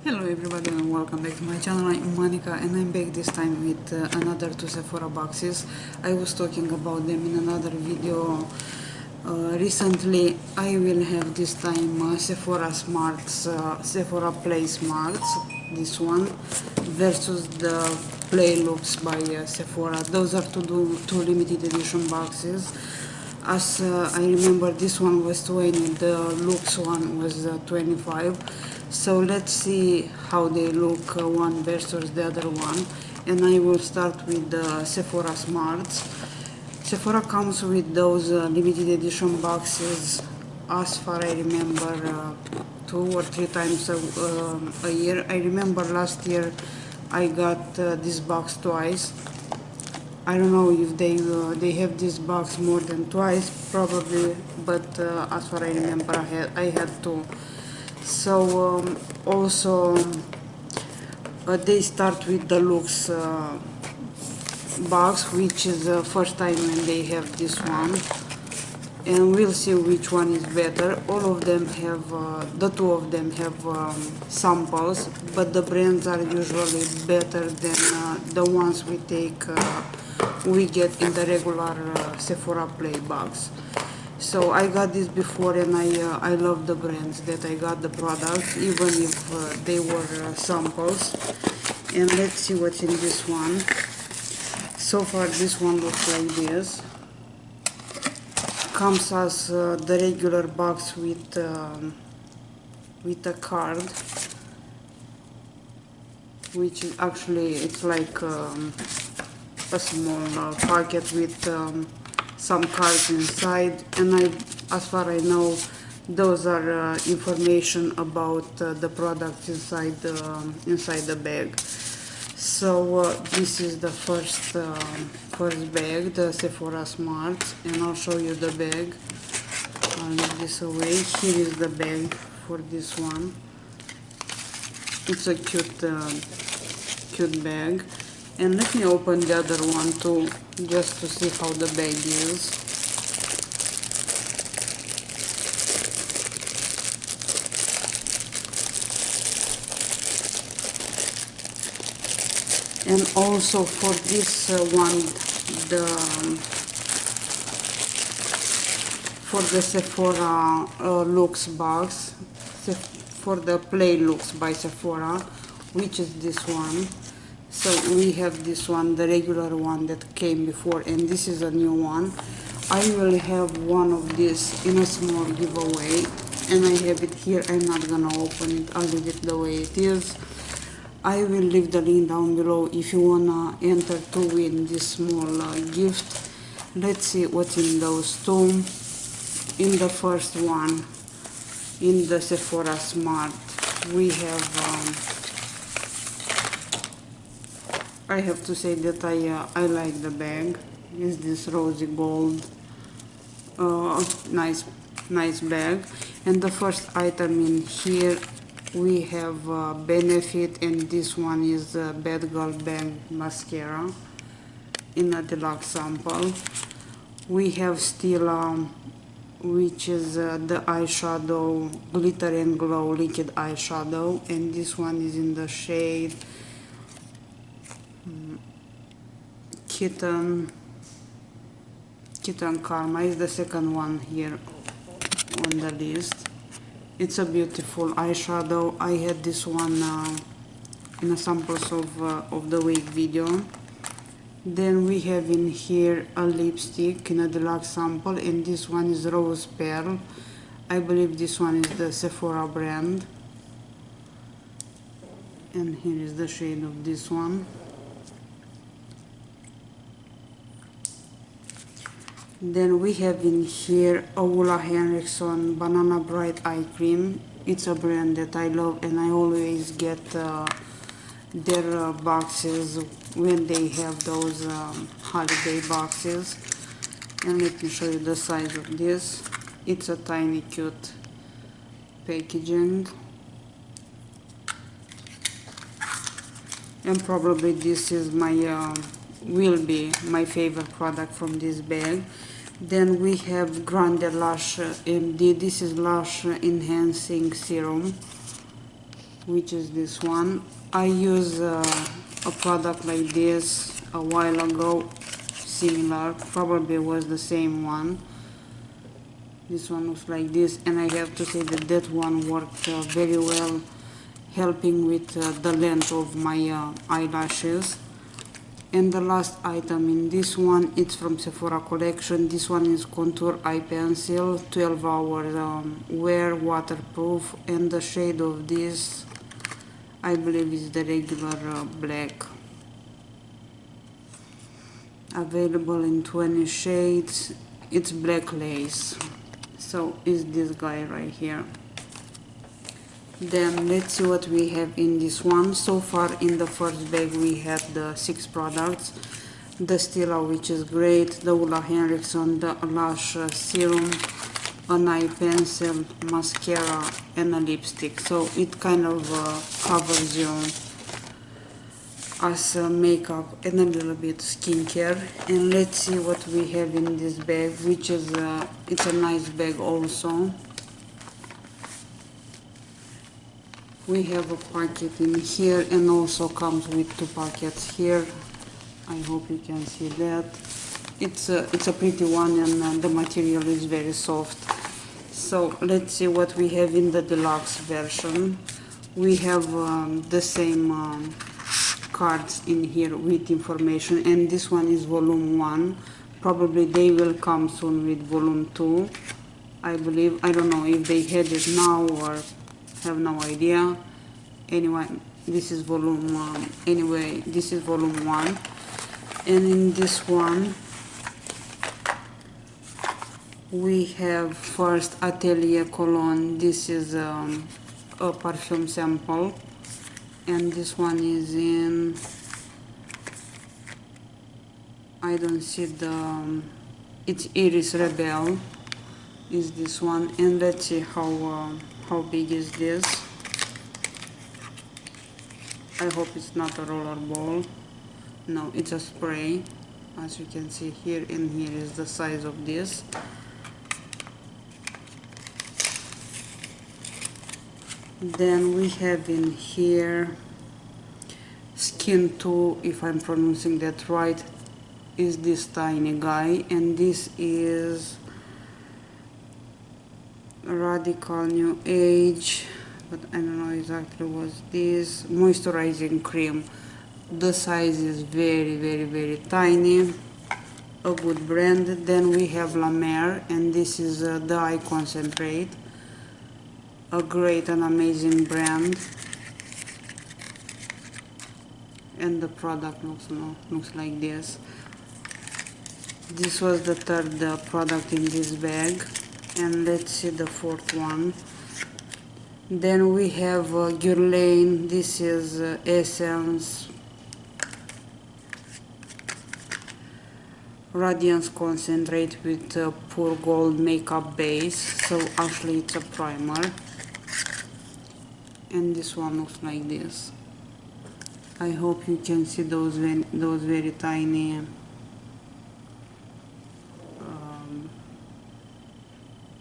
Hello everybody and welcome back to my channel. I'm Monica and I'm back this time with another two Sephora boxes. I was talking about them in another video recently. I will have this time Sephora Smarts, Sephora Play Smarts, this one, versus the Play Luxe by Sephora. Those are two limited edition boxes. As I remember, this one was 20, the Luxe one was 25. So let's see how they look one versus the other one. And I will start with the Sephora Smarts. Sephora comes with those limited edition boxes, as far I remember, 2 or 3 times a year. I remember last year I got this box twice. I don't know if they have this box more than twice, probably, but as far I remember, I had two. So also they start with the Luxe box, which is the first time when they have this one, and we'll see which one is better. All of them have, the two of them have samples, but the brands are usually better than the ones we get in the regular Sephora Play box. So I got this before and I love the brands that I got the products, even if they were samples. And let's see what's in this one. So far this one looks like this. Comes as the regular box with a card, which is actually, it's like a small packet with some cards inside, and as far I know, those are information about the products inside the bag. So this is the first bag, the Sephora Smarts, and I'll show you the bag. I'll leave this away. Here is the bag for this one. It's a cute bag. And let me open the other one too, just to see how the bag is. And also for this one, for the Sephora Luxe box, for the Play Luxe by Sephora, which is this one. So we have this one, the regular one that came before, and this is a new one. I will have one of these in a small giveaway, and I have it here. I'm not gonna open it, I'll leave it the way it is. I will leave the link down below if you wanna enter to win this small gift. Let's see what's in those two. In the first one, in the Sephora Smart, we have I have to say that I like the bag. It's this rosy gold, nice bag. And the first item in here, we have Benefit, and this one is Bad Girl Bang Mascara in a deluxe sample. We have still, which is the eyeshadow, Glitter and Glow liquid eyeshadow, and this one is in the shade Kitten Karma. Is the second one here on the list. It's a beautiful eyeshadow. I had this one in a samples of the week video. Then we have in here a lipstick in a deluxe sample, and this one is Rose Pearl. I believe this one is the Sephora brand. And here is the shade of this one. Then we have in here Ole Henriksen Banana Bright Eye Cream. It's a brand that I love, and I always get their boxes when they have those holiday boxes. And let me show you the size of this. It's a tiny cute packaging, and probably this is will be my favorite product from this bag. Then we have Grande Lash MD. This is Lash Enhancing Serum. which is this one. I use a product like this a while ago, similar, probably was the same one. This one looks like this, and I have to say that that one worked very well, helping with the length of my eyelashes. And the last item in this one, it's from Sephora collection. This one is contour eye pencil, 12 hour wear, waterproof, and the shade of this, I believe, is the regular black. Available in 20 shades. It's black lace. So is this guy right here. Then let's see what we have in this one. So far in the first bag we had the 6 products. The Stila, which is great, the Ulla Henriksen, the lash serum, an eye pencil, mascara, and a lipstick. So it kind of covers you as makeup and a little bit skincare. And let's see what we have in this bag, which is it's a nice bag also. We have a packet in here, and also comes with 2 packets here. I hope you can see that. It's a pretty one, and the material is very soft. So let's see what we have in the deluxe version. We have the same cards in here with information, and this one is volume 1. Probably they will come soon with volume 2, I believe. I don't know if they had it now or have no idea. Anyway, this is volume 1. And in this one we have first Atelier Cologne. This is a perfume sample, and this one is in, I don't see the, it's Iris Rebel is this one. And let's see how big is this. I hope it's not a roller ball. No, it's a spray, as you can see here, and here is the size of this. Then we have in here Skin 2, if I'm pronouncing that right, is this tiny guy, and this is Radical New Age, but I don't know exactly what's this, moisturizing cream. The size is very tiny, a good brand. Then we have La Mer, and this is the eye concentrate, a great and amazing brand. And the product looks like this. This was the third product in this bag, and let's see the fourth one. Then we have Guerlain. This is Essence Radiance Concentrate with Pure Gold Makeup Base. So actually it's a primer, and this one looks like this. I hope you can see those very tiny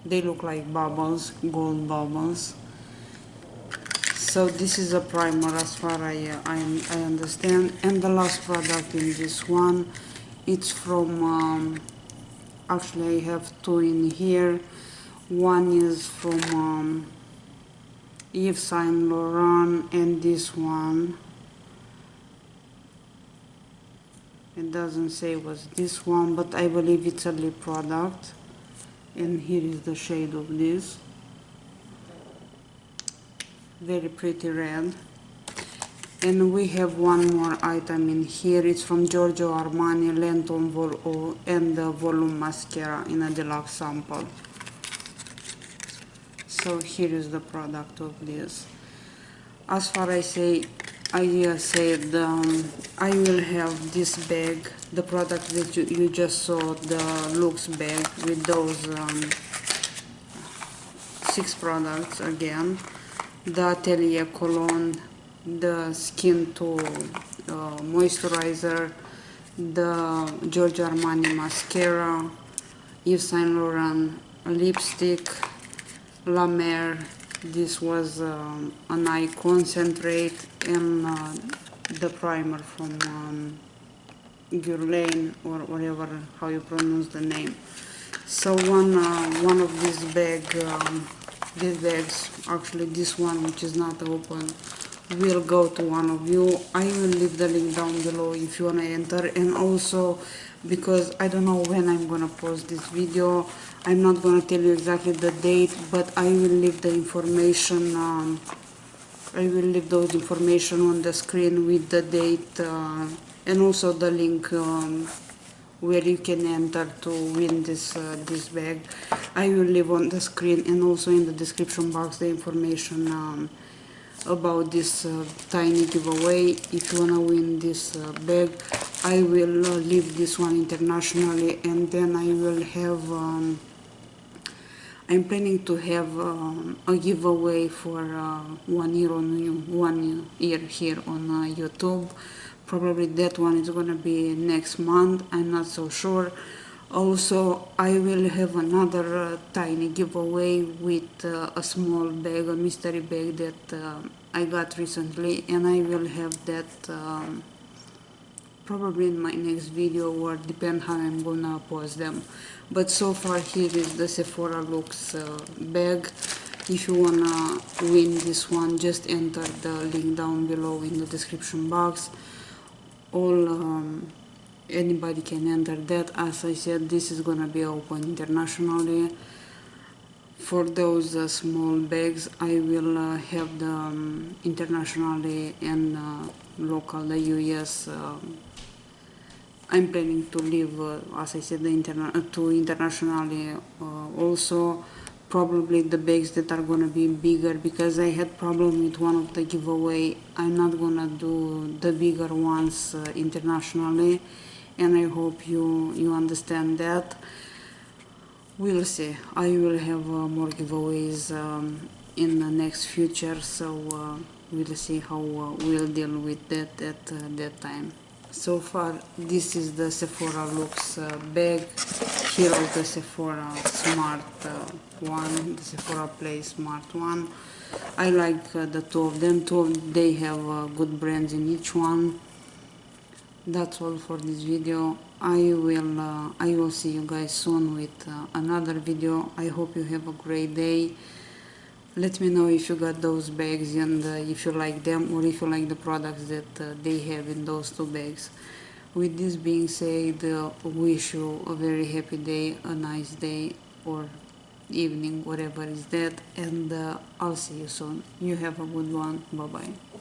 they look like bubbles, gold bubbles. So this is a primer as far as I understand. And the last product in this one, it's from actually I have 2 in here. One is from Yves Saint Laurent, and this one, it doesn't say what's this one, but I believe it's a lip product. And here is the shade of this, very pretty red. And we have one more item in here. It's from Giorgio Armani Lantern Vol and the Volume Mascara in a deluxe sample. So here is the product of this. As far as I said, I will have this bag, the product that you just saw, the Luxe bag with those 6 products again. The Atelier Cologne, the Skin 2 moisturizer, the Giorgio Armani mascara, Yves Saint Laurent lipstick, La Mer, This was an eye concentrate and the primer from GLEM or whatever how you pronounce the name. So one of these bags, actually this one which is not open, will go to one of you. I will leave the link down below if you wanna enter, and also because I don't know when I'm gonna post this video, I'm not gonna tell you exactly the date, but I will leave the information. I will leave those information on the screen with the date and also the link where you can enter to win this bag. I will leave on the screen and also in the description box the information about this tiny giveaway. If you wanna win this bag, I will leave this one internationally, and then I will have I'm planning to have a giveaway for 1 year on 1 year here on YouTube. Probably that one is gonna be next month, I'm not so sure. Also, I will have another tiny giveaway with a small bag, a mystery bag that I got recently, and I will have that probably in my next video, or depend how I'm gonna post them. But so far here is the Sephora Luxe bag. If you wanna win this one, just enter the link down below in the description box. Anybody can enter that. As I said, this is gonna be open internationally. For those small bags, I will have the internationally and local, the US. I'm planning to leave, as I said, to internationally also. Probably the bags that are gonna be bigger, because I had problem with one of the giveaway. I'm not gonna do the bigger ones internationally, and I hope you understand that. We'll see. I will have more giveaways in the next future, so we'll see how we'll deal with that at that time. So far, this is the Sephora Luxe bag. Here is the Sephora Smart one, the Sephora Play Smart one. I like the two of them. They have good brands in each one. That's all for this video. I will see you guys soon with another video. I hope you have a great day. Let me know if you got those bags and if you like them, or if you like the products that they have in those two bags. With this being said, wish you a very happy day, a nice day or evening, whatever is that, and I'll see you soon. You have a good one. Bye bye.